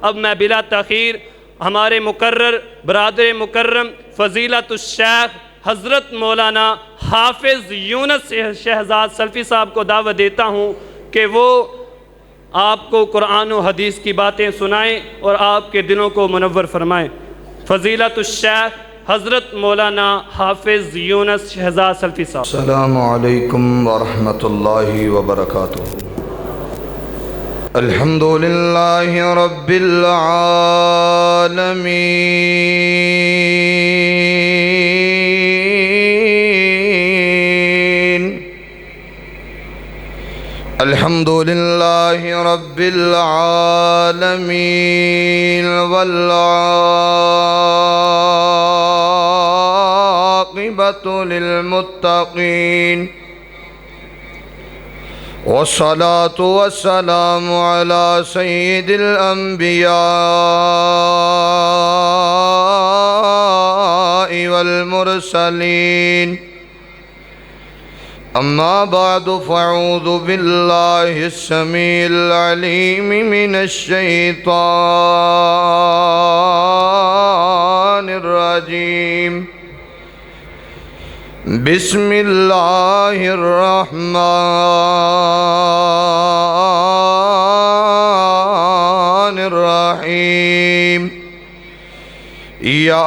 اب میں بلا تاخیر ہمارے مقرر برادر مکرم فضیلت الشیخ حضرت مولانا حافظ یونس شہزاد سلفی صاحب کو دعوت دیتا ہوں کہ وہ آپ کو قرآن و حدیث کی باتیں سنائیں اور آپ کے دلوں کو منور فرمائیں۔ فضیلت الشیخ حضرت مولانا حافظ یونس شہزاد سلفی صاحب۔ السلام علیکم ورحمۃ اللہ وبرکاتہ۔ الحمد للہ رب العالمین، الحمد للہ رب العالمین، والعاقبۃ للمتقین، والصلاة والسلام على سید الانبیاء والمرسلین، اما بعد فاعوذ باللہ السمیع العلیم من الشیطان الرجیم، بسم اللہ الرحمن الرحیم، یا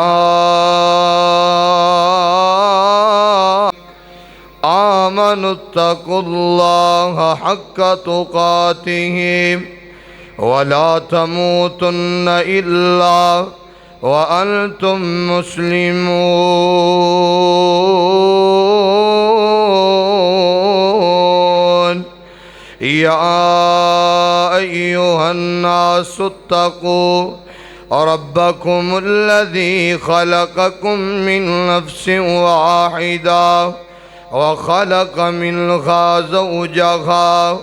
آمنوا اتقوا اللہ حق تقاتہ ولا تموتن الا وأنتم مسلمون، يا أيها الناس اتقوا ربكم الذي خلقكم من نفس واحدة وخلق منها زوجها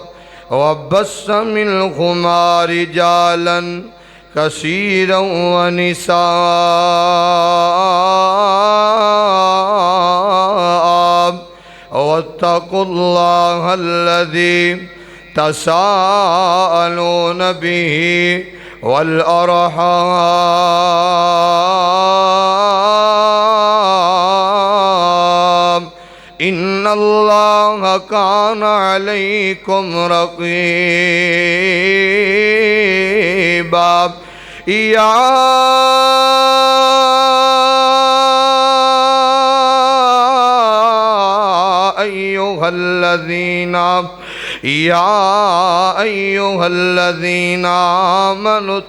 وبث منهما رجالا كثيرا ونساء، واتقوا الله الذي تساءلون به والأرحام، إن الله كان عليكم رقيبا، يا أيها الذين آمنوا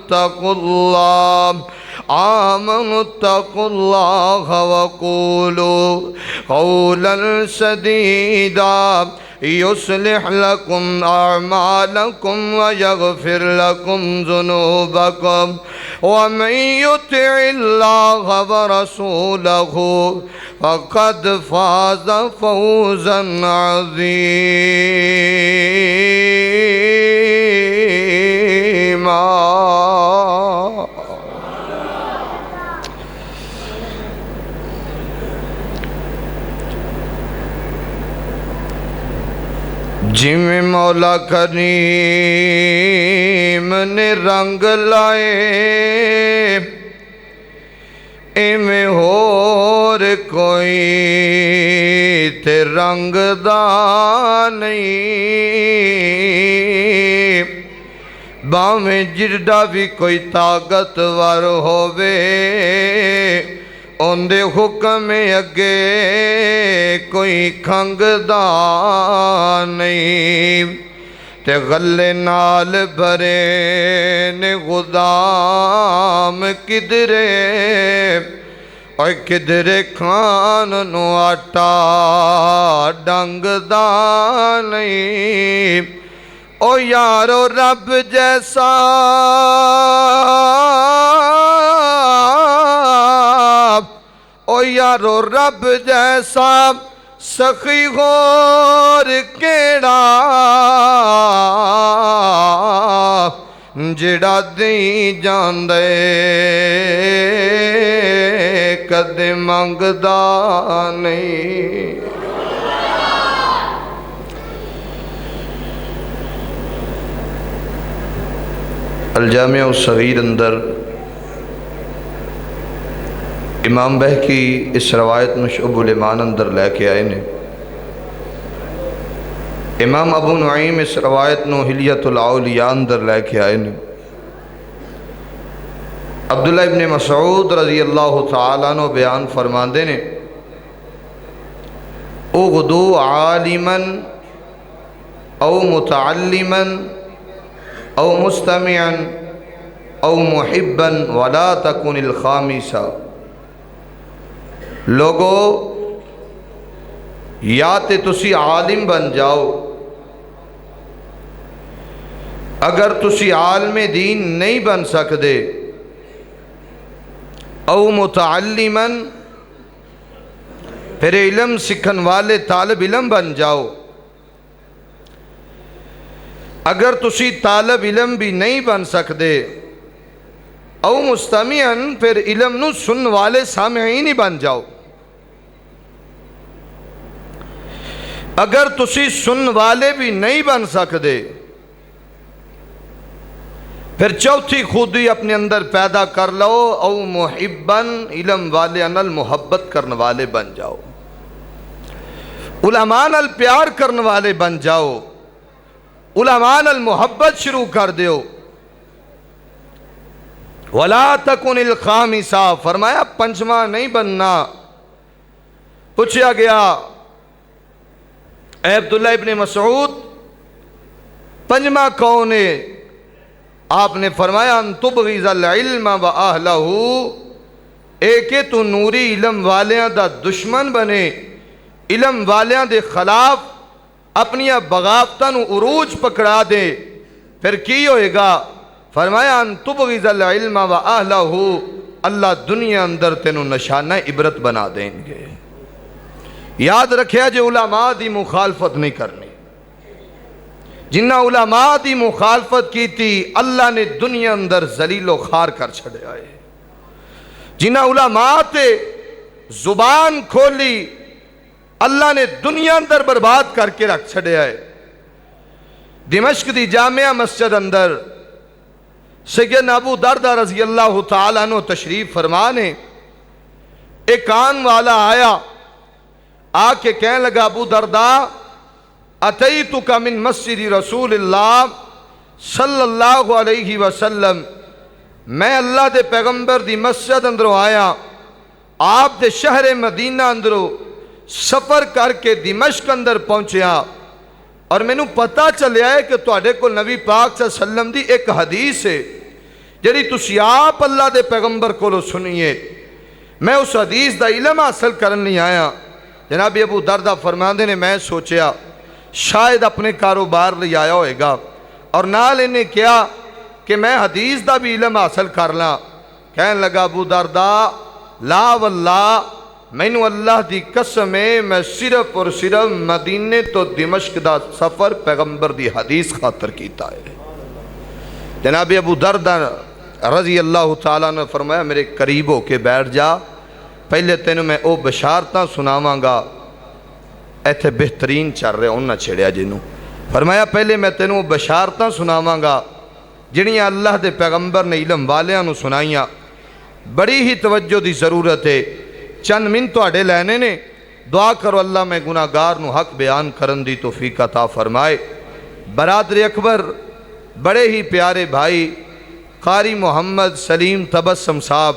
اتقوا الله وقولوا قولا سديدا، يصلح لكم أعمالكم ويغفر لكم ذنوبكم، ومن يطع الله ورسوله فقد فاز فوزا عظيما۔ جویں مولا کریم نے رنگ لائے ایویں ہور کوئی تے رنگ دا نہیں، باویں جڑا بھی کوئی طاقتور ہووے اندے حکم اگے کوئی کھنگدا نہیں، تے غلے نال بھرے نے غدام کدرے اور کدرے کھان نو آٹا ڈنگدا نہیں، او یارو رب جیسا او یارو رب جیسا سخی غور کیڑا جڑا دیں جاندے کدے منگدا نہیں۔ الجامع الصغیر اندر امام بہقی اس روایت میں شعب الایمان اندر لے کے آئے نے. امام ابو نعیم اس روایت نو حلیت الاولیاء اندر لے کے آئے نے. عبداللہ ابن مسعود رضی اللہ تعالیٰ عنہ بیان فرماندے نے اغدو عالما او متعلما او مستمعا او محبا ولا تکن الخامسا. لوگو یا تے تسی عالم بن جاؤ، اگر تسی عالم دین نہیں بن سکدے، او متعلما پھر علم سکھن والے طالب علم بن جاؤ. اگر تسی طالب علم بھی نہیں بن سکدے، او مستمعن پھر علم نو سن والے سامعین ہی بن جاؤ. اگر تسی سن والے بھی نہیں بن سکدے، پھر چوتھی خودی اپنے اندر پیدا کر لو، او محبن علم والے انل محبت کرنے والے بن جاؤ، علماء نال پیار کرنے والے بن جاؤ، علماء نال محبت شروع کر دیو. ولا تکن الخامسا، فرمایا پنجواں نہیں بننا. پوچھا گیا اے عبداللہ ابن مسعود پنجواں کون ہے؟ آپ نے فرمایا ان تبغض العلم و اہلہ، ایک تو نوری علم والیاں دا دشمن بنے، علم والیاں دے خلاف اپنی بغاوتاں نو عروج پکڑا دے. پھر کی ہوئے گا؟ فرمایا ان تبغض العلم و اہلہ، اللہ دنیا اندر تینو نشانہ عبرت بنا دیں گے. یاد رکھیا جو علماء دی مخالفت نہیں کرنی. جنہ علماء دی مخالفت کی تھی اللہ نے دنیا اندر ذلیل و خوار کر چھڑے آئے. جنہ علماء تے زبان کھولی اللہ نے دنیا اندر برباد کر کے رکھ چھڑے آئے. دمشق دی جامعہ مسجد اندر سیدنا ابو دردہ رضی اللہ تعالیٰ عنہ تشریف فرمانے. ایک کان والا آیا، آ کے کہنے لگا ابو دردہ اتیتک من مسجد رسول اللہ صلی اللہ علیہ وسلم، میں اللہ دے پیغمبر دی مسجد اندروں آیا، آپ دے شہر مدینہ اندروں سفر کر کے دمشق اندر پہنچیا، اور میں نو پتہ چلیا ہے کہ تواڈے کو نبی پاک صلی اللہ علیہ وسلم دی ایک حدیث ہے جڑی تسی آپ اللہ دے پیغمبر کو سنیے. میں اس حدیث دا علم حاصل کرن نہیں آیا. جناب ابو دردہ فرماندے نے میں سوچیا شاید اپنے کاروبار لے آیا ہوئے گا، اور نال انہیں کیا کہ میں حدیث دا بھی علم حاصل کرنا. کہنے لگا ابو دردہ لا واللہ مینو اللہ دی قسم ہے میں صرف اور صرف مدینے تو دمشق دا سفر پیغمبر دی حدیث خاطر کیتا ہے. جناب ابو دردہ رضی اللہ تعالیٰ نے فرمایا میرے قریب ہو کے بیٹھ جا، پہلے تینوں میں او بشارتاں سناواں گا. ایتھے بہترین چل رہے انہاں چھڑیا جنوں. فرمایا پہلے میں تینوں بشارتاں سناواں گا جنیاں اللہ دے پیغمبر نے علم والیاں نو سنائیاں. بڑی ہی توجہ دی ضرورت ہے. چند من تواڈے لینے نے، دعا کرو اللہ میں گناہگار نو حق بیان کرن دی توفیق عطا فرمائے. برادر اکبر بڑے ہی پیارے بھائی قاری محمد سلیم تبسم صاحب،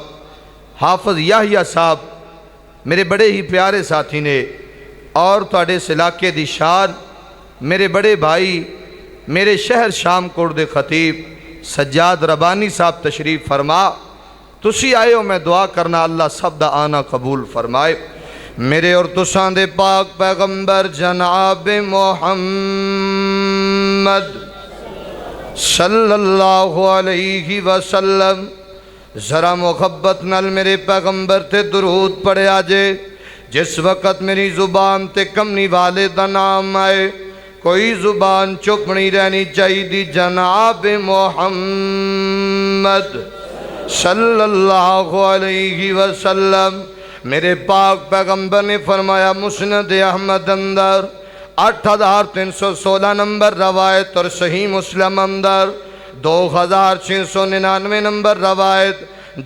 حافظ یحییٰ صاحب میرے بڑے ہی پیارے ساتھی نے، اور تواڈے اس علاقے دی شان میرے بڑے بھائی میرے شہر شام کوٹ دے خطیب سجاد ربانی صاحب تشریف فرما. تسی آئے ہو، میں دعا کرنا اللہ سب دا آنا قبول فرمائے. میرے اور تساں دے پاک پیغمبر جناب محمد صلی اللہ علیہ وسلم ذرا محبت نال میرے پیغمبر تے درود پڑھے آجے. جس وقت میری زبان تے کمنی والے دا نام آئے کوئی زبان چپ نہیں رہنی چاہیے دی. جناب محمد صلی اللہ علیہ وسلم میرے پاک پیغمبر نے فرمایا مسند احمد اندر 8316 نمبر روایت اور صحیح مسلم اندر 2699 نمبر روایت،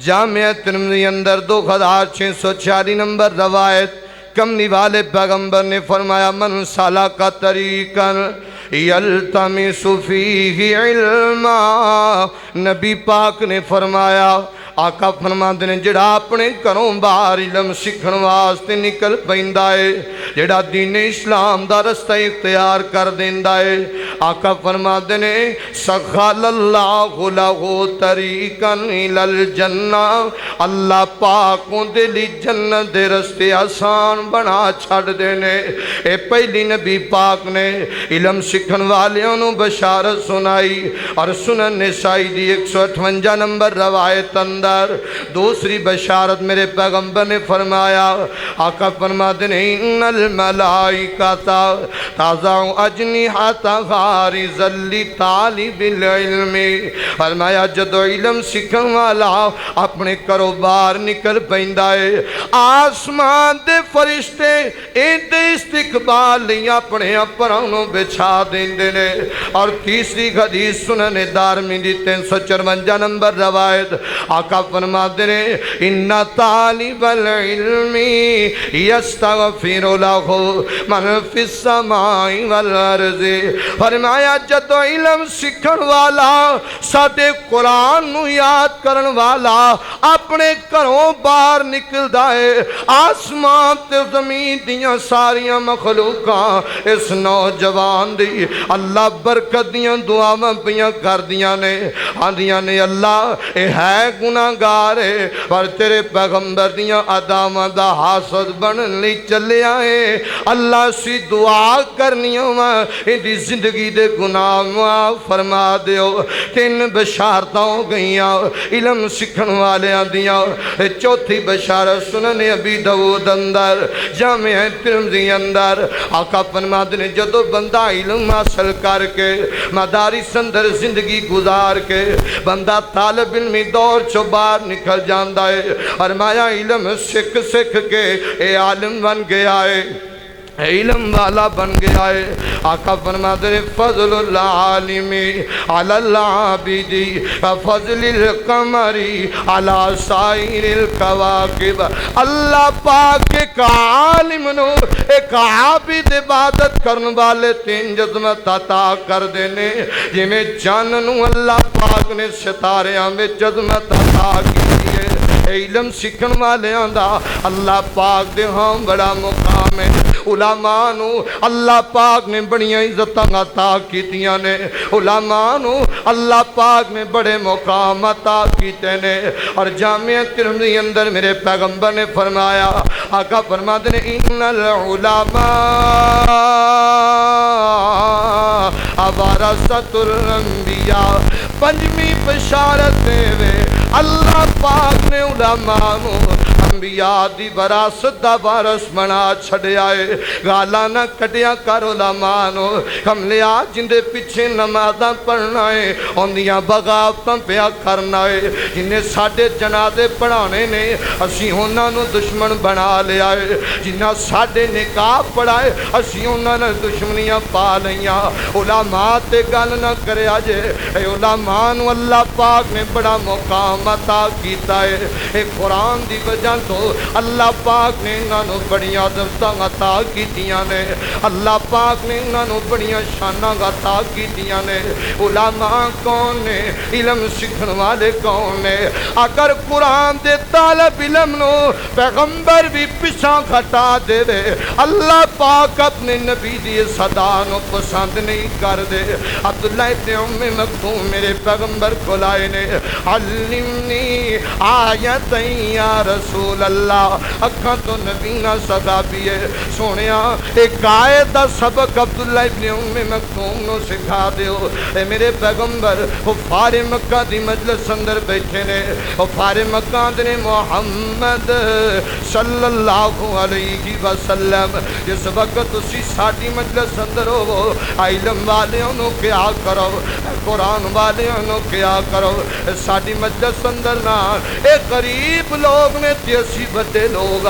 جامعہ ترمذی اندر 2646 نمبر روایت۔ کملی والے پیغمبر نے فرمایا من سالک طریقاً یلتمس فیہ علما، نبی پاک نے فرمایا، آقا فرماندے نے جڑا اپنے گھروں باہر علم سکھن واسطے نکل پیندا ہے، جڑا دین اسلام دا رستہ اختیار کر دیندا ہے، آقا فرماندے نے سخل اللہ لہ طریقاً الی الجنہ، اللہ پاک اودے لئی جنت دے رستے آسان بنا چھڑ دینے۔ اے پہلی نبی پاک نے علم سکھن والیوں نو بشارت سنائی، اور سنن نسائی دی 158 نمبر روایت اندر دوسری بشارت میرے پیغمبر نے فرمایا، آقا فرماتے ہیں ان الملائکہ تضع اجنحتہا لطالب العلم، فرمایا جدو علم سکھن والا اپنے کاروبار نکل پیندا ہے، آسمان دے فرشتے ایندے استقبال لئی اپنے پرانوں بچھا دیندے نے۔ اور تیسری حدیث سنن دارمی دی 354 نمبر روایت، آقا فرماتے ہیں ان طالب العلم یستغفر لہ من فی السماء والارض، فرمایا جدو علم سکھن والا ساڈے قرآن نو یاد کرن والا اپنے گھروں باہر نکلدا ہے، آسمان تے زمین دیاں ساریاں مخلوقاں اس نوجوان دی اللہ برکت دیاں دعاواں پیاں کر دیاں نے، آندیاں نے اللہ اے ہے گناہگار ہے پر تیرے پیغمبر دیاں اداماں دا حاسد بنن لئی چلے آئے، اللہ سی دعا کرنیاں اندی زندگی دے گناہ معاف فرما دیو۔ تین بشارتاں ہو گئیاں علم سکھن والیاں دیاں۔ چوتھی بشارت سنن ابی داؤد اندر، جامعہ ترمذی اندر، آقا فرماتے ہیں جدو بندہ علم حاصل کر کے مدارس اندر زندگی گزار کے بندہ طالب علمی دور چو باہر نکل جاندہ ہے، فرمایا علم سکھ سکھ کے اے عالم بن گیا ہے، علم والا بن گیا ہے۔ آقا فرماتے ہیں فضل العالم علی العابد فضل القمر علی سائر الکواکب، اللہ پاک ایک عالم نو ایک عابد عبادت کرن والے تین جزمت عطا کر دینے، جی میں چاننو اللہ پاک نے ستاریاں میں جزمت عطا کی ہے۔ علم سکھن والے آندہ اللہ پاک دے ہاں بڑا مقام ہے، علماء نو اللہ پاک نے بڑی عزتاں عطا کیتیاں نے، علماء نو اللہ پاک نے بڑے مقام عطا کیتے نے۔ اور جامعہ ترمذی اندر میرے پیغمبر نے فرمایا، آقا فرماتے ہیں ان العلماء ورثۃ الانبیاء، پنجویں بشارت دے اللہ پاک نے علماء نو انبیاء دی وراثت دا وارث بنا چھڑیا ہے، گالا نہ کٹیا کر علماء نو، ہم لیا جندے پیچھے نمازاں پڑھنا ہے، اندیاں بغاوتاں پیا کرنا ہے، جنہیں ساڑھے جنازے پڑھانے نے اسی ہونا نو دشمن بنا لیا ہے، جنہیں ساڑھے نکاح پڑھائے اسی ہونا نو دشمنیاں پا لیاں، علماء تے گل نہ کرے آجے، اے علماء نو اللہ پاک نے بڑا مقام عطا کیتا ہے۔ اے قرآن دی وجہ تو اللہ پاک نے انہوں بڑی عظمتاں عطا کیتیاں نے، اللہ پاک نے انہوں بڑی شاناں عطا کیتیاں نے۔ علماء کون نے؟ علم سکھن والے کون نے؟ اگر قرآن دے طالب علم نو پیغمبر بھی پیچھا گھٹا دے دے، اللہ پاک اپنے نبی دی صدا نو پسند نہیں کر دے۔ عبداللہ ابن ام مکتوم میرے پیغمبر کو لائے نے، علمنی آیتیں یا رسول اللہ، اکھاں تو نبینا صحابی ہے، سونیا ایک آیت دا سبق عبداللہ ابن ام مکتوم نو سکھا دیو۔ اے میرے پیغمبر کفار مکہ دی مجلس اندر بیٹھے نے، کفار مکہ دے محمد صلی اللہ علیہ وسلم، جس وقت اسی ساڑھی مجلس اندر ہو، علم والے انہوں کیا کرو، قرآن والے انہوں کیا کرو، ساڑھی مجلس اندر نا ایک غریب لوگ نے تیر اسی بڑے لوگ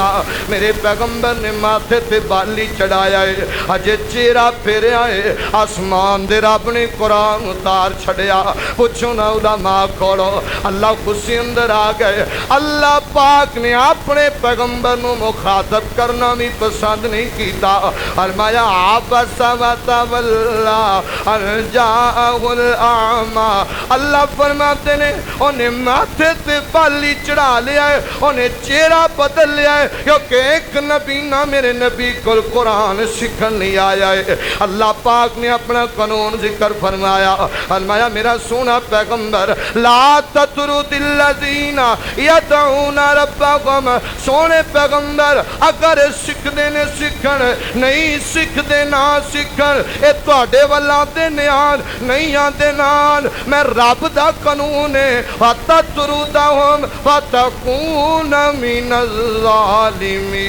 میرے پیغمبر نے ماتھے تے بالی چڑھایا ہے اجے چہرہ پھیریا ہے آسمان دے رب نے قرآن اتار چھڑیا پوچھو نا علماء کولو اللہ خوشی اندر آ گئے اللہ پاک نے اپنے پیغمبر نو مخاطب کرنا بھی پسند نہیں کیتا فرمایا عبس و تولا ان جاءہ الاعمی اللہ فرماتے نے انہیں ماتھے تے بالی چڑھا لیا ہے انہیں چہرہ بدل لیا ہے کیونکہ ایک نبی نہ میرے نبی کو قرآن سکھن نہیں آیا ہے اللہ پاک نے اپنا قانون ذکر فرمایا میرا سونا پیغمبر لا تطرد الذین یدعون ربهم سونے پیغمبر اگر سکھ دے نے سکھن نہیں سکھ دے نہ سکھن اے تواڈے والا دے نیان نہیں آدے نان میں رب دا قانون ہے وَتَتْرُدَهُمْ وَتَكُونَ مِنَ الظَّالِمِينَ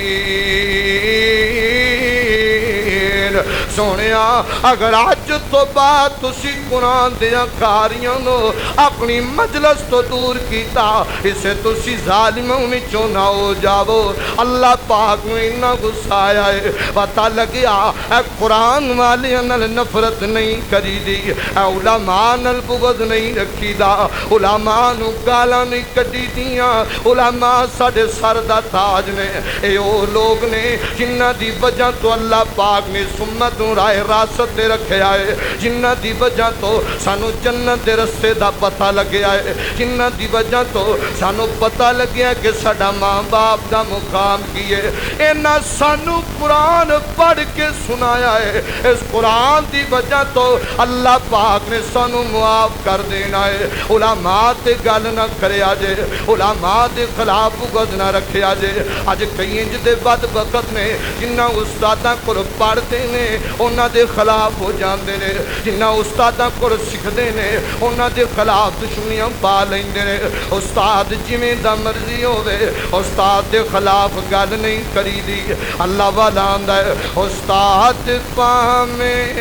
سونیا اگر آج تو بات تسی قرآن دیا کاریاں نو اپنی مجلس تو دور کیتا اسے تسی ظالموں میں چونا ہو جاؤ اللہ پاک میں انہا غصہ آیا ہے پتہ لگیا اے قرآن والی انہا نفرت نہیں کری دی اے علماء نل بغض نہیں رکھی دا علماء نو گالا نہیں کٹی دیا علماء ساڑھے سردہ تاج نے اے او لوگ نے جنہ دی وجہ تو اللہ پاک نے سمت رائے راست دے رکھے آئے جنہ دی وجہ تو سانو جنت دے رستے دا پتہ لگے آئے جنہ دی وجہ تو سانو پتہ لگیا کہ ساڑھا ماں باپ دا مقام کیے اینا سانو قرآن پڑھ کے سنایا ہے اس قرآن دی وجہ تو اللہ پاک نے سانو معاف کر دینا ہے علماء تے گل نہ کرے آجے علماء دے خلاف بغض نہ رکھے آجے آج کئی انج دے بد وقت نے جنہ استادہ کو پڑھتے نے انہاں دے خلاف ہو جاندے نے جنہ استادہ کو سکھدے نے انہاں دے خلاف دشمنیاں پا لیندے نے استاد جویں دا مرضی ہوئے استاد دے خلاف گل نہیں کری دی اللہ والا آندا ہے استاد پامیں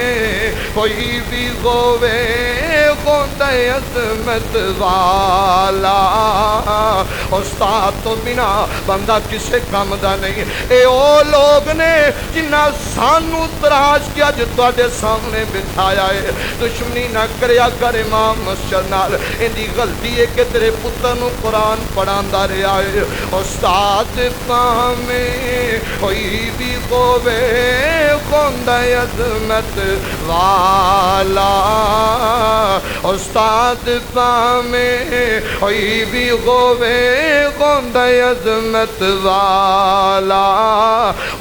کوئی بھی ہوئے ہوتا ہے عظمت والا استاد تو بنا بندہ کسے کام دا نہیں اے او لوگ نے جنہ سانو تراش کیا جو تواڈے سامنے بٹھایا ہے دشمنی نہ کریا کر امام مسجد نال اندی غلطی ہے کہ تیرے پتر نو قرآن پڑھاندا رہیا ہے استاد پامیں کوئی بھی ہوئے ہوندا ہے عظمت والا استاد پامیں کوئی بھی ہوئے ہوندا ہے عظمت والا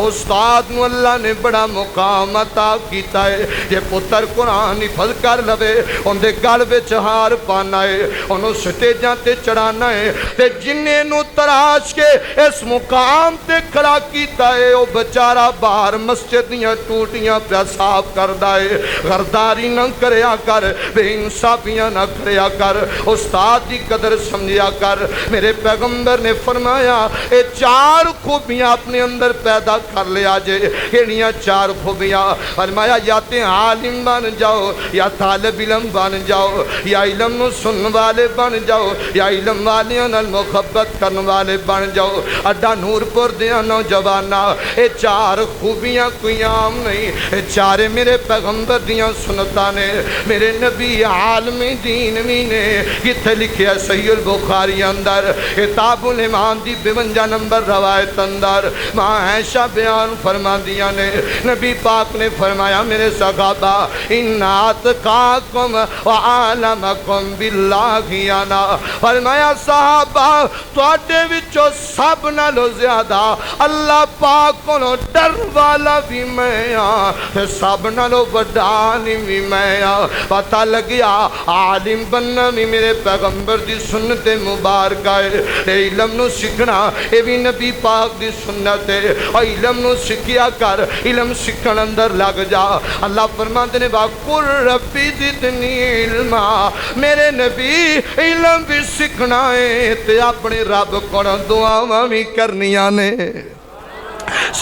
استاد نو اللہ نے بڑا مقام عطا کیتا ہے یہ پتر قرآن حفظ کر لوے ان دے گل وچ ہار پانا ہے انہوں سٹیجاں تے چڑھانا ہے تے جنہیں نو تراش کے اس مقام تے کھڑا کیتا ہے او بچارہ باہر مسجد دیاں ٹوٹیاں پہ صاف کردہ ہے غرداری نہ کریا کر بے انصافیاں نہ کریا کر استاد دی قدر سمجھیا کر میرے پیغمبر نے فرمایا اے چار خوبیاں اپنے اندر پیدا کر لیا جے کیڑیاں چار خوبیاں فرمایا یا تے عالم بن جاؤ یا طالب علم بن جاؤ یا علم نو سن والے بن جاؤ یا علم والیاں نال محبت کرن والے بن جاؤ اڈا نور پور دیاں نوجوانا اے چار خوبیاں کوئی عام نہیں اے چارے میرے پیغمبر دیاں سنتا نے میرے نبی عالم دین بھی نے کتھے لکھیا صحیح البخاری اندر کتاب الایمان دی 52 نمبر روایت اندر ماں عائشہ بیان فرما دیا نے نبی پاک نے فرمایا میرے صحابہ ان اتقاکم وعالمکم باللہ انا فرمایا صحابہ تواڈے وچوں سب نالوں زیادہ اللہ پاک کو ڈر والا بھی میں ہاں سب نالوں وڈانی بھی میں ہاں پتہ لگیا عالم بننا بھی میرے پیغمبر دی سنت مبارکہ ہے علم نو سکھنا اے بھی نبی پاک دی سنت ہے اور علم نو سکھیا کر علم سکھن اندر لگ جا اللہ فرماتے نے وَقُلْ رَبِّ زِدْنِي عِلْمًا میرے نبی علم بھی سکھنا ہے تے اپنے رب کو دعاواں بھی کرنیاں نے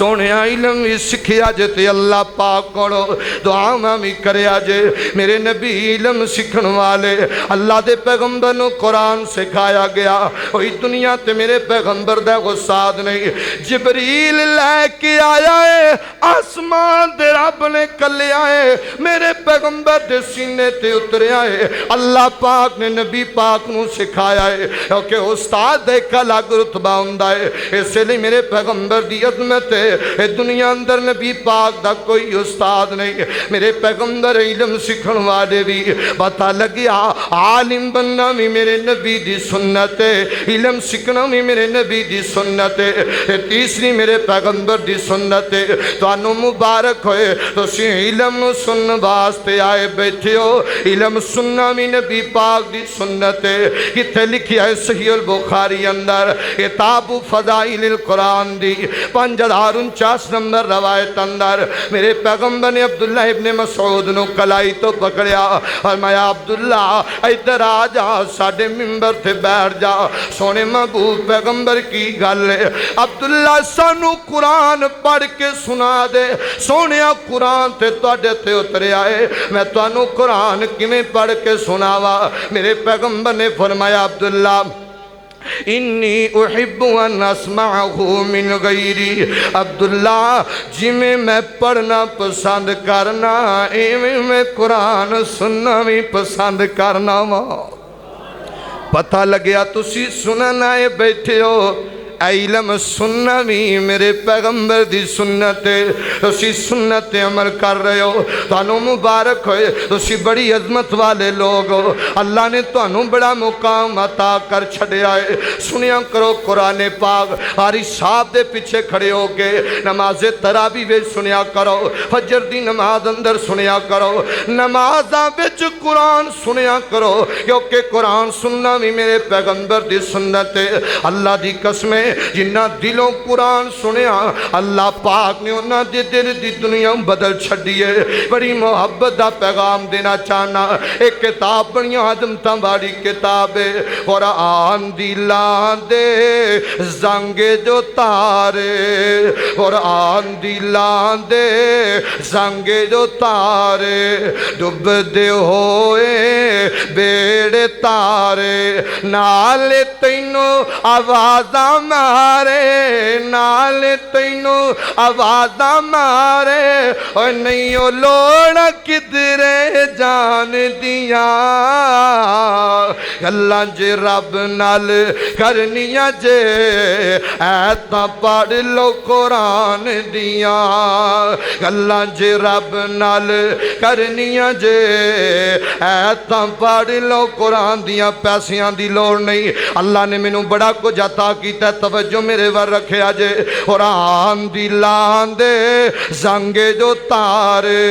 سونے علم بھی سکھیا جے تے اللہ پاک کولو دعاواں بھی کریا جے میرے نبی علم سکھن والے اللہ دے پیغمبر نو قرآن سکھایا گیا وہی دنیا تے میرے پیغمبر دا استاد نہیں جبریل لے کے آیا ہے آسمان دے رب نے کلیا ہے میرے پیغمبر دے سینے تے اتریا ہے اللہ پاک نے نبی پاک نو سکھایا ہے کیونکہ استاد دے کا الگ رتبہ ہوندا ہے اس لیے میرے پیغمبر دی عظمت ہے اے دنیا اندر نبی پاک دا کوئی استاد نہیں میرے پیغمبر علم سکھن والے بھی پتہ لگیا عالم بننا بھی میرے نبی دی سنت ہے علم سکھنا بھی میرے نبی دی سنت ہے تیسری میرے پیغمبر دی سنت ہے تو انو مبارک ہوئے تو سی علم نو سن واسطے آئے بیٹھے ہو علم سننا بھی نبی پاک دی سنت ہے کتے لکھیا ہے صحیح البخاری اندر کتاب فضائل القرآن دی 5049 نمبر روایت اندر میرے پیغمبر نے عبداللہ ابن مسعود نو کلائی تو پکڑیا فرمایا عبداللہ ادھر آ جا ساڑھے ممبر تھے بیٹھ جا سونے محبوب پیغمبر کی گل ہے عبداللہ سانو قرآن پڑھ کے سنا دے سونیا قرآن تے توڑے تے اترے آئے میں توانو قرآن کیویں پڑھ کے سناوا میرے پیغمبر نے فرمایا عبداللہ انی احب ان اسمعہ من غیری عبداللہ جی میں پڑھنا پسند کرنا ایویں میں قرآن سننا بھی پسند کرنا پتہ لگیا تسی سننا ہے بیٹھے ہو علم سننا بھی میرے پیغمبر دی سنت ہے تسی سنت عمل کر رہے ہو تانوں مبارک ہوئے تسی بڑی عظمت والے لوگ ہو اللہ نے تانوں بڑا مقام عطا کر چھڑے آئے سنیا کرو قرآن پاک ہاری صاحب دے پیچھے کھڑے ہو کے نماز تراویح وچ سنیا کرو فجر دی نماز اندر سنیا کرو نمازاں وچ قرآن سنیا کرو کیونکہ قرآن سننا بھی میرے پیغمبر دی سنت ہے اللہ دی قسمیں جنہ دلوں قرآن سنیا اللہ پاک نے انہاں دے دل دی دنیا بدل چھڑیے بڑی محبت دا پیغام دینا چاہنا ایک کتاب بڑی عظمتاں باری کتاب ہے قرآن دلان دے زنگ جو تارے قرآن دلان دے زنگ جو تارے ڈب دے ہوئے بیڑے تارے نالے تینوں آوازاں مارے نال تینو آوازاں مارے اور نہیں او لوڑا کدرے جان دیا اللہ جے رب نال کرنیاں جے ایتا پڑھ لو قرآن دیا اللہ جے رب نال کرنیاں جے ایتا پڑھ لو قرآن دیا پیسیاں دی لوڑ نہیں اللہ نے میں بڑا کو جاتا کیتا توجہ میرے ور رکھے آجے قرآن دلان دے زنگے جو تارے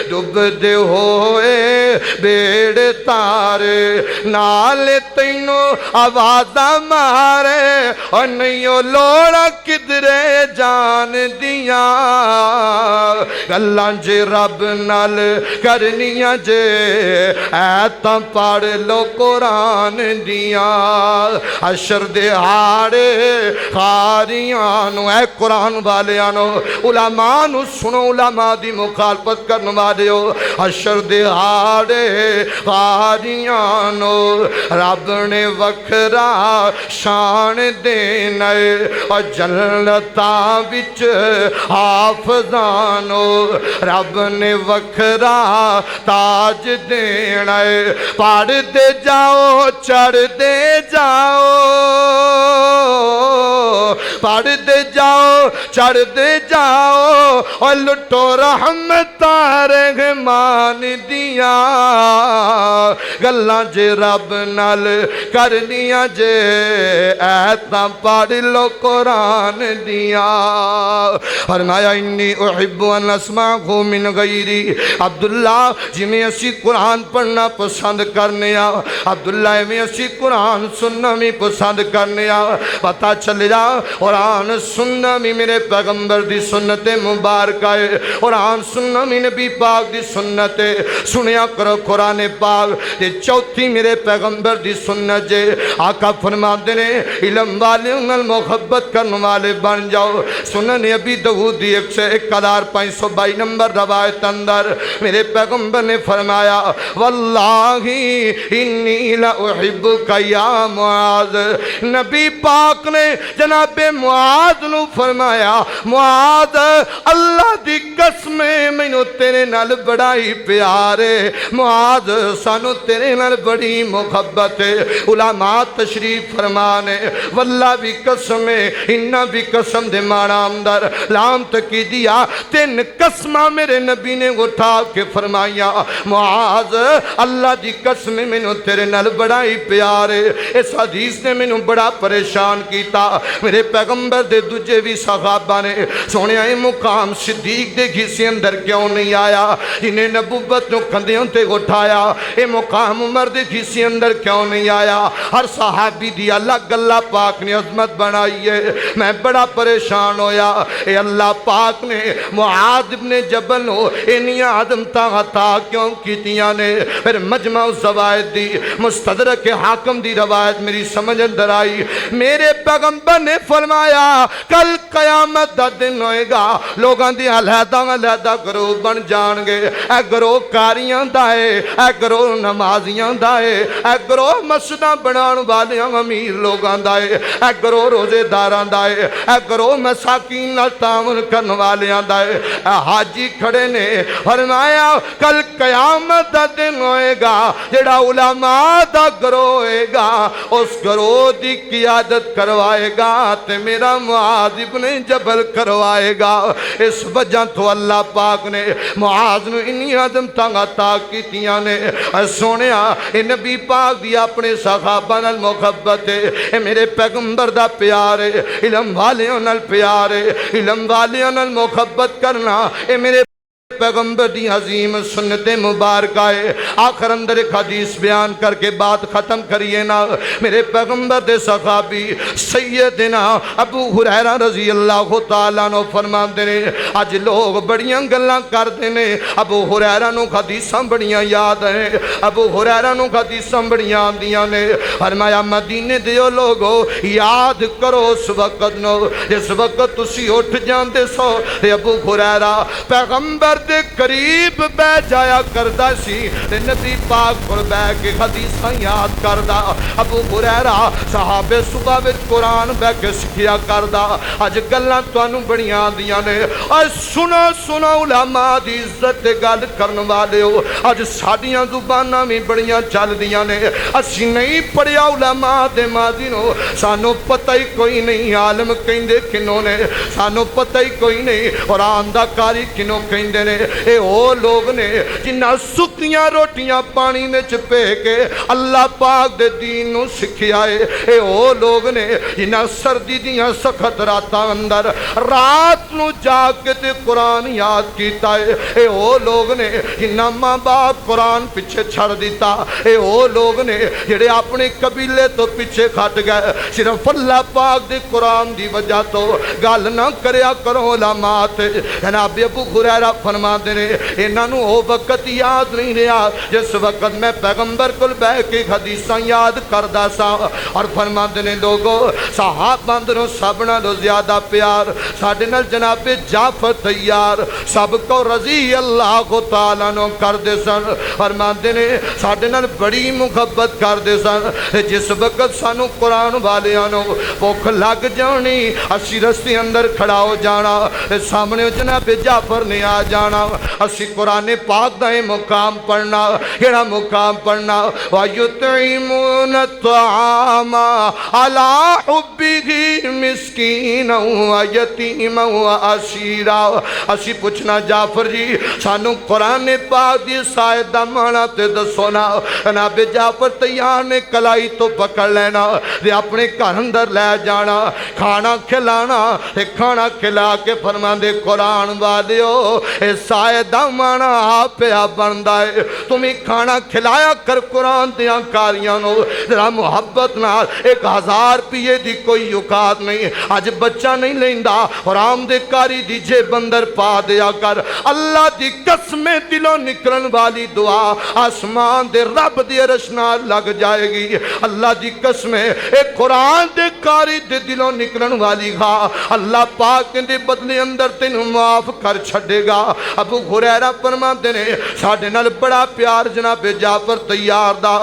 ڈب دے ہوئے بیڑے تارے نالے تینوں آوازاں مارے اور نہیں لوڑا کدرے جان دیا اللہ جے رب نال کرنیاں جے ایتا پڑھ لو قرآن دیا حشر دے ہاڑے خاریانو اے قرآن والیانو علماء سنو علماء دی مخالفت کرنے والے ہو حشر دے ہاڑے خاریانو رب نے وکھرا شان دینے اور جنتاں وچ حافظانو رب نے وکھرا تاج دینے پڑھ دے جاؤ چڑھ دے جاؤ پڑھ دے جاؤ چڑھ دے جاؤ اور لٹو رحمت رحمان دیا گلاں جے رب نال کرنیاں جے ایتاں پڑھ لو قرآن دیا فرمایا انی احب ان اسمعہ من غیری عبداللہ جی میں اسی قرآن پڑھنا پسند کرنے عبداللہ میں اسی قرآن سننا میں پسند کرنے پتہ چل جا اور قرآن سننا بھی میرے پیغمبر دی سنت مبارکہ ہے، قرآن سننا بھی نبی پاک دی سنت ہے۔ سنیا کرو قرآن پاک یہ چوتھی میرے پیغمبر دی سنت جے۔ آقا فرماتے نے علم والے انہوں محبت کرنے والے بن جاؤ۔ سنن ابی داؤد دی 1522 نمبر روایت اندر میرے پیغمبر نے فرمایا واللہ انی لأحبک یا معاذ، نبی پاک نے جناب معاذ نو فرمایا معاذ اللہ دی قسم میں تیرے نال بڑا ہی پیار ہے، معاذ سانو تیرے نال بڑی محبت ہے۔ علماء تشریف فرمانے واللہ بھی قسم ہے، انہ بھی قسم دے مانا اندر لام تکی دیا 3 قسمہ میرے نبی نے اٹھا کے فرمایا معاذ اللہ دی قسم میں تیرے نال بڑا ہی پیار ہے۔ اس حدیث نے میں بڑا پریشان کیتا۔ میرے پیغمبر دے دجے بھی صحابہ نے سونے آئے مقام صدیق دے گھسی اندر کیوں نہیں آیا، جنہیں نبوت نو کندیوں تے اٹھایا، اے مقام عمر دے گھسی اندر کیوں نہیں آیا۔ ہر صحابی دی الگ اللہ پاک نے عظمت بنائی ہے۔ میں بڑا پریشان ہویا، اے اللہ پاک نے معاذ ابن جبل نو انہی عظمتاں عطا کیوں کیتیاں نے۔ پھر مجمع الزوائد دی مستدرک حاکم دی روایت میری سمجھ اندر آئی، میرے پیغمبر نے فرمایا کل قیامت دا دن ہوئے گا، لوگاں دی علیحدہ علیحدہ گروہ بن جان گے، اے گروہ کاریاں دائے، اے گروہ نمازیاں دائے، اے گروہ مسجداں بنان والیاں امیر لوگاں دائے، اے گروہ روزے داران دائے، اے گروہ مساکین نال تعاون کرن والیاں دائے۔ اے حاجی کھڑے نے فرمایا کل قیامت دا دن ہوئے گا، جڑا علماء دا گروہ ہوئے گا اس گروہ دی قیادت کروائے گا تے میرا معاذ ابن جبل کروائے گا۔ اس وجہ تو اللہ پاک نے معاذ نو انہی عظمتاں عطا کیتیاں نے۔ سونیا اے نبی پاک دی اپنے صحابہ نال محبت ہے، اے میرے پیغمبر دا پیار ہے، علم والیوں نال پیار ہے، علم والیوں نال محبت کرنا اے میرے پیغمبر دی عظیم سنت مبارکہ ہے۔ آخر اندر ایک حدیث بیان کر کے بات ختم کریے نا۔ میرے پیغمبر دے صحابی سیدنا ابو ہریرہ رضی اللہ تعالیٰ نو فرماندے نے آج لوگ بڑیاں گلاں کردے نے، ابو ہریرہ نو حدیثاں بڑیاں یاد ہیں، ابو ہریرہ نو حدیثاں بڑیاں آندیاں نے۔ فرمایا مدینے دیو لوگو یاد کرو اس وقت نو جس وقت تسی اٹھ جاندے سو تے ابو ہریرہ پیغمبر دے قریب بے جایا کردہ سی تے نبی پاک پر بے کے حدیثاں یاد کردہ۔ ابو ہریرہ صحابہ صبح وچ قرآن بے کے سکھیا کردہ۔ آج گلاں توانوں بڑیاں دیاں نے، آج سنو علماء دی عزت گل کرن والے ہو، آج ساڈیاں زباناں بھی بڑیاں چل دیاں نے۔ اسی نہیں پڑھیا علماء دے ماضی نو، سانو پتہ ہی کوئی نہیں عالم کہندے کنوں نے، سانو پتہ ہی کوئی نہیں قرآن دا قاری کنوں کہندے نے۔ اے او لوگ نے جنہ سکیاں روٹیاں پانی میں چپے کے اللہ پاک دے دین نو سکھیا ہے۔ اے او لوگ نے جنہ سردی دیاں سخت راتاں اندر رات نو جاگ کے تے قرآن یاد کیتا ہے۔ اے او لوگ نے جنہ ماں باپ قرآن پیچھے چھڑ دیتا۔ اے او لوگ نے جڑے اپنے قبیلے تو پیچھے کھٹ گئے، صرف اللہ پاک دے قرآن دی وجہ تو گل نہ کریا کرو علماء تے۔ جناب ابو ہریرہ فرما دے نے انہاں نو او وقت یاد نہیں رہا جس وقت میں پیغمبر کول بیٹھ کے حدیثاں یاد کردا سا، اور فرما دے نے لوگو صحابہ اندروں سب نالوں زیادہ پیار ساڈے نال جناب جعفر تیار سب کو رضی اللہ تعالیٰ نو کر دے سن۔ فرما دے نے ساڈے نال بڑی محبت کر دے سن۔ جس وقت سانو قرآن والیاں نو بھوک لگ جانی اسی رستے اندر کھڑا ہو جانا، سامنے جناب جعفر نے آ جانا، اسی قرآن پاک دا مقام پڑھنا، کیڑا مقام پڑھنا وَيُطْعِمُونَ الطَّعَامَ عَلَىٰ حُبِّهِ مِسْكِينًا وَيَتِيمًا وَأَسِيرًا۔ اسی پوچھنا جعفر جی سانو قرآن پاک دی سائد دا مانا تے دسو نا۔ جناب جعفر تیار نے کلائی تو پکڑ لینا تے اپنے گھر اندر لے جانا، کھانا کھلانا تے کھانا کھلا کے فرما دے قرآن والیو اے سائے دا مانا آپ پیا بندا ہے تمہیں کھانا کھلایا کر قرآن دیاں کاریاں نو ذرا محبت نال 1000 پیے دی کوئی اوقات نہیں اج بچہ نہیں لیندا حرام دے کاری دی جے بندر پا دیا کر اللہ دی قسم دلوں نکلن والی دعا آسمان دے رب دی عرش نال لگ جائے گی اللہ دی قسم ایک قرآن دے کاری دے دلوں نکلن والی گا اللہ پاک دے بدلے اندر تینوں معاف کر چھڑے گا ابو ہریرہ فرماندے نے ساڈے نال بڑا پیار جناب جعفر تیار دا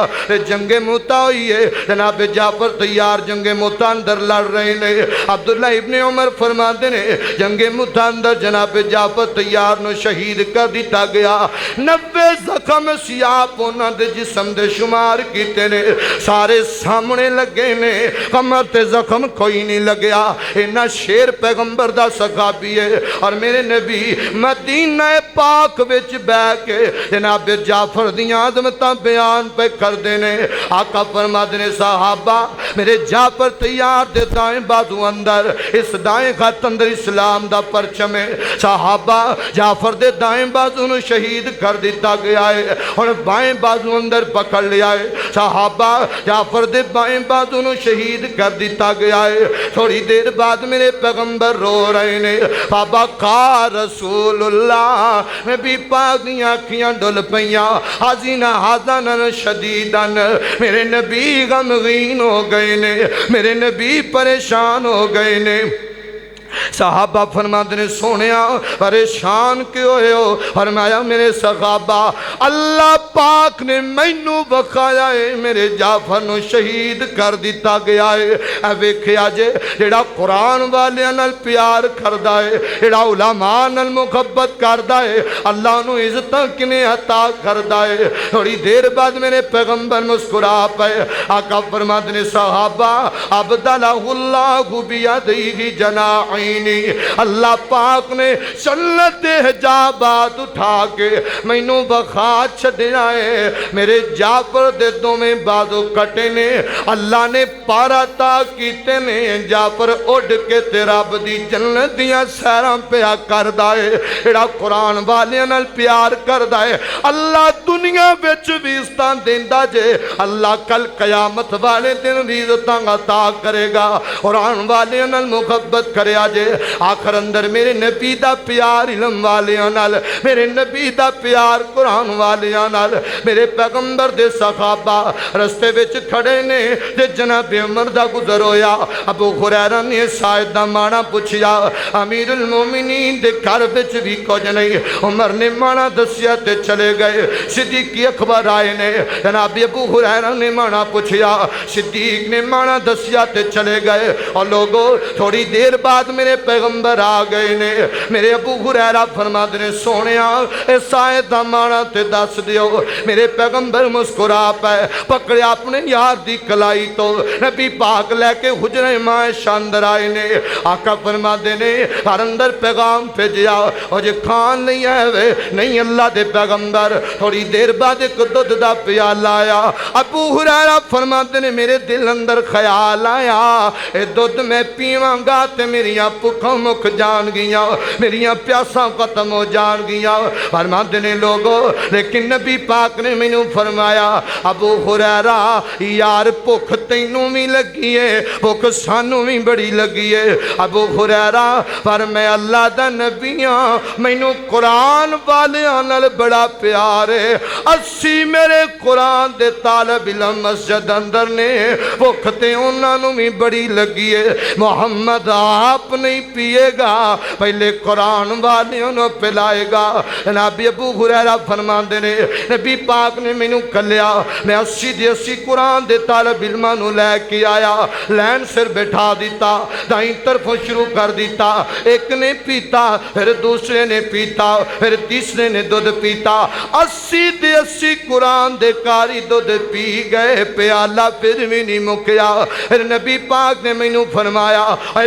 جنگ موتا ہوئی ہے جناب جعفر تیار جنگ موتا اندر لڑ رہے نے عبداللہ ابن عمر فرماندے نے جنگ موتا اندر جناب جعفر تیار نو شہید کر دیتا گیا 90 زخم سیاپ انہاں دے جسم دے شمار کیتے نے سارے سامنے لگے نے کمر تے زخم کوئی نہیں لگیا انہاں شیر پیغمبر دا صحابی ہے اور میرے نبی مدینہ پاک وچ بہ کے جناب جعفر دیاں عظمتاں بیان پہ کر دینے آقا فرماتے نے صحابہ میرے جعفر تیار دے دائیں بازو اندر اس دائیں خط اندر اسلام دا پرچم ہے صحابہ جعفر دے دائیں بازو نو شہید کر دیتا گیا ہے اور بائیں بازو اندر پکڑ لیا ہے صحابہ جعفر دے بائیں بازو نو شہید کر دیتا گیا ہے تھوڑی دیر بعد میرے پیغمبر رو رہے نے بابا کا رسول اللہ میں بھی پاک دیاں کھیاں ڈل پئیاں حزینہ حزنن شدیدن میرے نبی غمگین ہو گئے نے میرے نبی پریشان ہو گئے نے صحابہ فرماتے نے سونیا پریشان کیوں ہوئے ہو فرمایا میرے صحابہ اللہ پاک نے مینوں بخایا ہے میرے جعفر نو شہید کر دیتا گیا ہے اے ویکھیا جے جڑا قرآن والیاں نال پیار کردا ہے جڑا علماء نال محبت کردا ہے اللہ نو عزت کنے عطا کردا ہے تھوڑی دیر بعد میرے پیغمبر مسکرا پئے آقا فرماتے نے صحابہ ابدلہ اللہ بیدیہ جناح اللہ پاک نے سنت حجابات اٹھا کے مینوں بخا چھڑیا ہے میرے جعفر دے دو میں بازو کٹے نے اللہ نے پارتا کیتے نے جعفر اڑ کے تیرا بدی جنت دیاں سیراں پیا کردا ہے ایڑا قرآن والیاں نال پیار کردا ہے اللہ دنیا وچ بھی عزتاں دیندا جے اللہ کل قیامت والے دن بھی عزتاں عطا کرے گا قرآن والیاں نال محبت کریا جے آخر اندر میرے نبی دا پیار علم والیاں نال میرے نبی دا پیار قرآن والیاں نال میرے پیغمبر دے صحابہ رستے وچ کھڑے نے تے جناب عمر دا گزر ہویا ابو ہریرہ نے سائد دا مانا پوچھیا امیر المومنین دے گھر وچ بھی کچھ نہیں عمر نے مانا دسیا تے چلے گئے صدیق اکبر آئے نے جناب ابو ہریرہ نے مانا پوچھیا صدیق نے مانا دسیا تے چلے گئے اور لوگوں تھوڑی دیر بعد میرے پیغمبر آ گئے نے میرے ابو ہریرہ فرماتے نے سونیا اس آیت دا مانا تے دس دیو میرے پیغمبر مسکرا پائے پکڑے اپنے یار دی کلائی تو نبی پاک لے کے حجرہ مائش اندر آئے نے آقا فرماتے نے ہر اندر پیغام بھیجیا اور جے کھان نہیں ہے نہیں اللہ دے پیغمبر تھوڑی دیر بعد ایک دودھ دا پیالہ آیا ابو ہریرہ فرماتے نے میرے دل اندر خیال آیا اے دودھ میں پیواں گا تے میری بھکھاں مک جان گیا میری پیاساں ختم ہو جان گیا فرماتے نے لوگوں لیکن نبی پاک نے مینوں فرمایا ابو ہریرہ یار بھکھ تینوں بھی لگی ہے بھکھ سانوں بھی بڑی لگی ہے ابو ہریرہ پر میں اللہ دا نبی ہاں مینوں قرآن والیاں نال بڑا پیار ہے 80 میرے قرآن دے طالب علم مسجد اندر نے بھکھ تے انہاں نوں بھی بڑی لگی ہے محمد آپ نہیں پیے گا پہلے قرآن والیوں نو پلائے گا جناب ابو ہریرہ فرماندے نے نبی پاک نے مینوں کلیا میں 80 قرآن دے طالب علماں نو لے کے آیا لین سر بٹھا دیتا دائیں طرفوں شروع کر دیتا ایک نے پیتا پھر دوسرے نے پیتا پھر تیسرے نے دودھ پیتا 80 قرآن دے کاری دودھ پی گئے پیالہ پھر بھی نہیں مکیا پھر نبی پاک نے مینوں فرمایا اے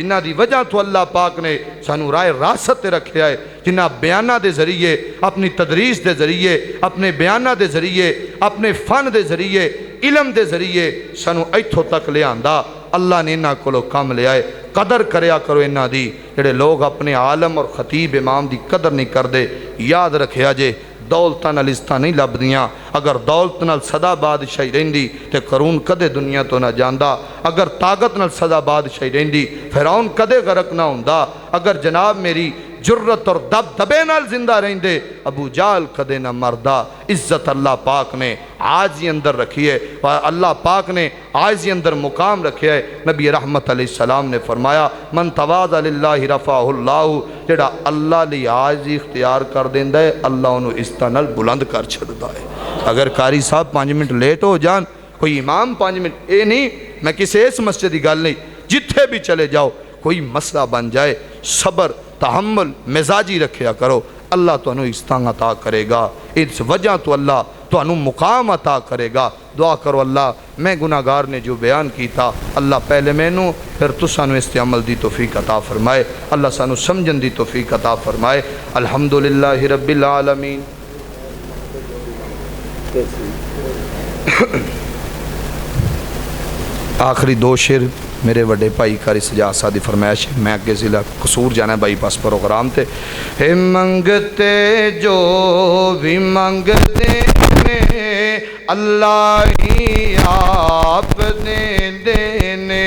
جنہ دی وجہ تو اللہ پاک نے سانو رائے راست تے رکھیا ہے، جنہ بیانہ دے ذریعے، اپنی تدریس دے ذریعے، اپنے بیانہ دے ذریعے، اپنے فن دے ذریعے، علم دے ذریعے سانو ایتھوں تک لے آندا۔ اللہ نے انہاں کولو کم لے آئے، قدر کریا کرو انہاں دی۔ جڑے لوگ اپنے عالم اور خطیب امام دی قدر نہیں کردے، یاد رکھیا جے دولتاں نال عزتاں نہیں لبدیاں۔ اگر دولت نال صدا بادشاہی رہندی تے قارون کدے دنیا تو نہ جاندا، اگر طاقت نال صدا بادشاہی رہندی فرعون کدے غرق نہ ہوندا، اگر جناب میری جرت اور دبدبے نال زندہ رہندے ابو جہل کدے نہ مردا۔ عزت اللہ پاک نے عاجزی اندر رکھی ہے، اللہ پاک نے عاجزی اندر مقام رکھیا ہے۔ نبی رحمت علیہ السلام نے فرمایا من تواضع للہ رفعہ اللہ، جڑا اللہ لی عاجزی اختیار کر دیندا ہے اللہ انہوں عزت نال بلند کر چھڑدا ہے۔ اگر قاری صاحب 5 منٹ لیٹ ہو جان، کوئی امام 5 منٹ، اے نہیں میں کسی اس مسجد کی گل نہیں، جتھے بھی چلے جاؤ کوئی مسئلہ بن جائے صبر تحمل مزاجی رکھیا کرو، اللہ تو انہوں عزتاں عطا کرے گا، اس وجہ تو اللہ تو انہوں مقام عطا کرے گا۔ دعا کرو اللہ میں گناہگار نے جو بیان کی تھا اللہ پہلے میں نو پھر تو سانو اس عمل دی توفیق عطا فرمائے، اللہ سانو سمجھن دی توفیق عطا فرمائے۔ الحمدللہ رب العالمین۔ آخری 2 شعر میرے وڈے بھائی قاری سجاد صاحب دی فرمائش ہے، میں اگے ضلع قصور جانا ہے بائی پاس پروگرام تے۔ اے منگتے جو بھی منگتے نے اللہ ہی آپ دے دینے،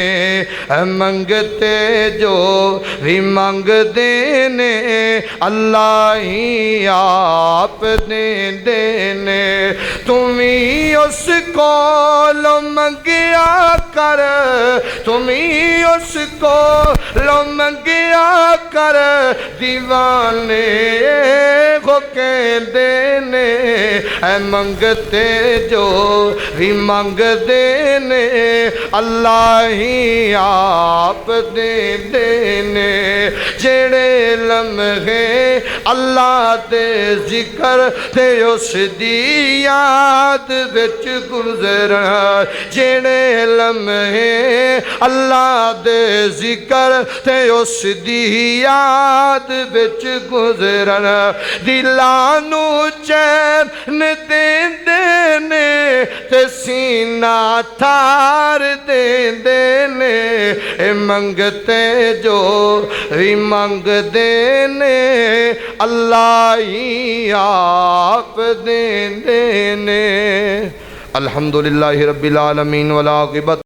اے منگتے جو بھی منگتے نے اللہ ہی آپ دے دینے، تم ہی اس کو لو منگیا کر، تم ہی اس کو لو منگیا کر، دیوانے کو کہہ دینے، اے منگتے جو بھی منگ دینے اللہ ہی آپ دے دینے، جڑے لمحے اللہ دے ذکر تے اس دی یاد وچ گزرن، جڑے لمحے اللہ دے ذکر تے اس دی یاد وچ گزرن، دلاں نوں چین دیندے نے تے سینہ تھار دیندے نے، اے منگتے جو بھی منگ دینے اللہ ہی آپ دیندے نے۔ الحمدللہ رب العالمین والعاقبۃ